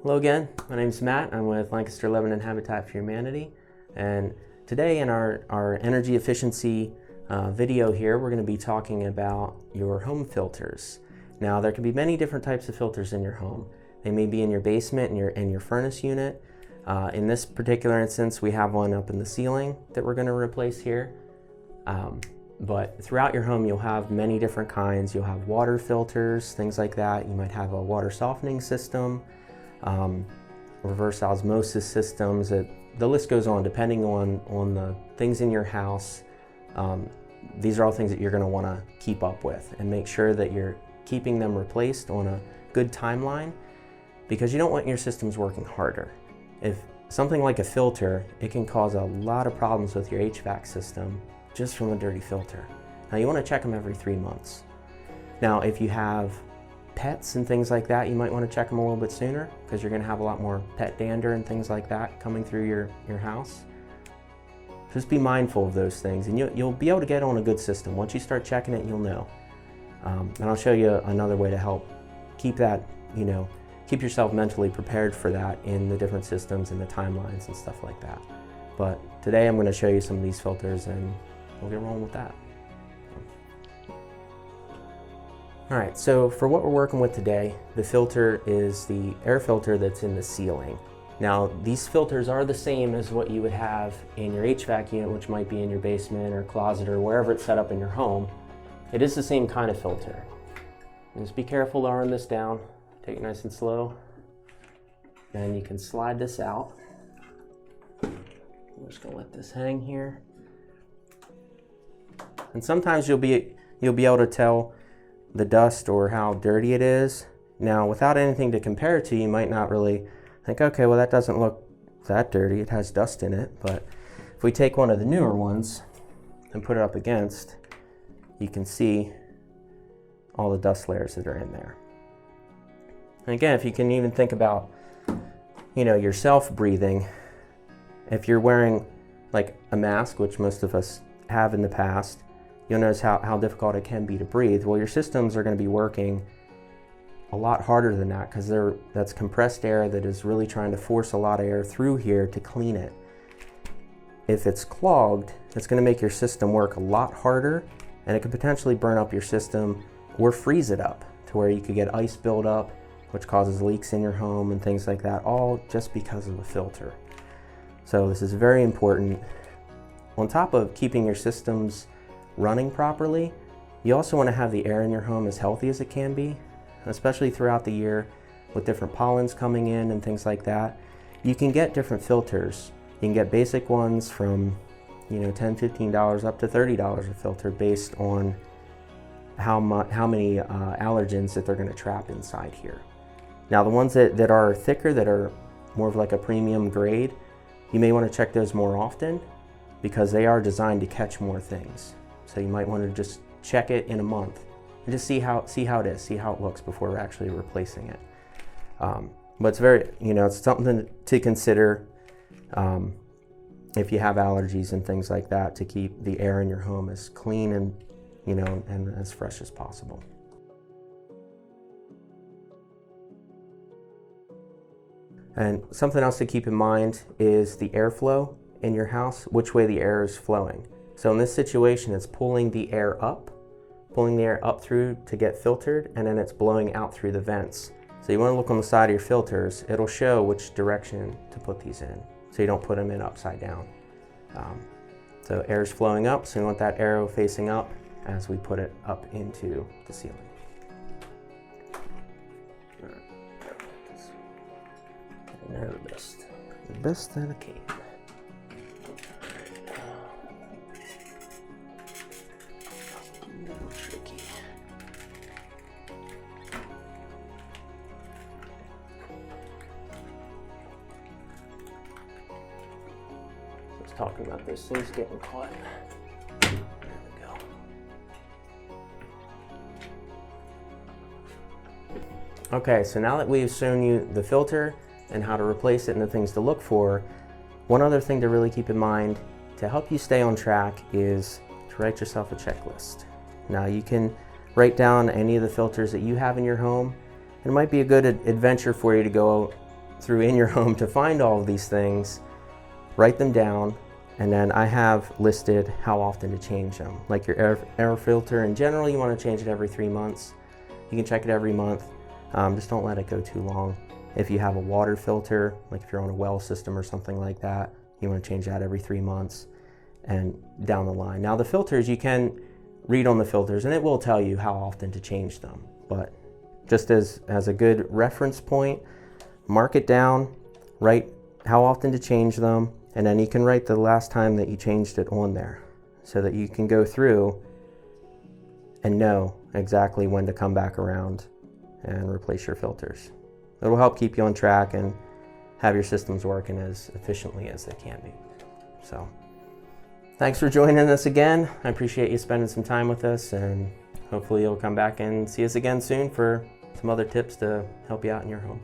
Hello again, my name is Matt. I'm with Lancaster Lebanon Habitat for Humanity, and today in our energy efficiency video here, we're going to be talking about your home filters. Now, there can be many different types of filters in your home. They may be in your basement and your furnace unit. In this particular instance, we have one up in the ceiling that we're going to replace here. But throughout your home, you'll have many different kinds. You'll have water filters, things like that. You might have a water softening system, reverse osmosis systems. The list goes on depending on the things in your house. These are all things that you're going to want to keep up with and make sure that you're keeping them replaced on a good timeline, because you don't want your systems working harder. If something like a filter, it can cause a lot of problems with your HVAC system just from a dirty filter. Now, you want to check them every 3 months. Now, if you have pets and things like that, you might want to check them a little bit sooner, because you're going to have a lot more pet dander and things like that coming through your house. Just be mindful of those things, and you'll be able to get on a good system. Once you start checking it, you'll know. And I'll show you another way to help keep that, keep yourself mentally prepared for that in the different systems and the timelines and stuff like that. But today I'm going to show you some of these filters, and we'll get rolling with that. All right, so for what we're working with today, the filter is the air filter that's in the ceiling. Now, these filters are the same as what you would have in your HVAC unit, which might be in your basement or closet or wherever it's set up in your home. It is the same kind of filter. And just be careful lowering this down. Take it nice and slow. And you can slide this out. I'm just gonna let this hang here. And sometimes you'll be able to tell the dust or how dirty it is. Now, without anything to compare it to, you might not really think, okay, well, that doesn't look that dirty. It has dust in it. But if we take one of the newer ones and put it up against, you can see all the dust layers that are in there. And again, if you can even think about, yourself breathing, if you're wearing like a mask, which most of us have in the past, you'll notice how difficult it can be to breathe. Well, your systems are going to be working a lot harder than that, because that's compressed air that is really trying to force a lot of air through here to clean it. If it's clogged, it's going to make your system work a lot harder, and it could potentially burn up your system or freeze it up to where you could get ice buildup, which causes leaks in your home and things like that, all just because of a filter. So this is very important. On top of keeping your systems running properly, you also want to have the air in your home as healthy as it can be, especially throughout the year with different pollens coming in and things like that. You can get different filters. You can get basic ones from $10, $15 up to $30 a filter based on how many allergens that they're going to trap inside here. Now, the ones that are thicker, that are more of like a premium grade, you may want to check those more often, because they are designed to catch more things. So you might want to just check it in a month and just see how it is, see how it looks before actually replacing it. But it's very, it's something to consider if you have allergies and things like that, to keep the air in your home as clean and and as fresh as possible. And something else to keep in mind is the airflow in your house, which way the air is flowing. So in this situation, it's pulling the air up through to get filtered, and then it's blowing out through the vents. So you want to look on the side of your filters. It'll show which direction to put these in, so you don't put them in upside down. So air is flowing up, so you want that arrow facing up as we put it up into the ceiling. The best that I can. A little tricky. Let's talk about those things getting caught. There we go. Okay, so now that we've shown you the filter and how to replace it and the things to look for, one other thing to really keep in mind to help you stay on track is to write yourself a checklist. Now, you can write down any of the filters that you have in your home. It might be a good adventure for you to go through in your home to find all of these things, write them down, and then I have listed how often to change them. Like your air filter in general, you want to change it every 3 months. You can check it every month. Just don't let it go too long. If you have a water filter, like if you're on a well system or something like that, you want to change that every 3 months and down the line. Now the filters, you can read on the filters and it will tell you how often to change them. But just as a good reference point, mark it down, write how often to change them, and then you can write the last time that you changed it on there so that you can go through and know exactly when to come back around and replace your filters. It'll help keep you on track and have your systems working as efficiently as they can be. So, thanks for joining us again. I appreciate you spending some time with us, and hopefully you'll come back and see us again soon for some other tips to help you out in your home.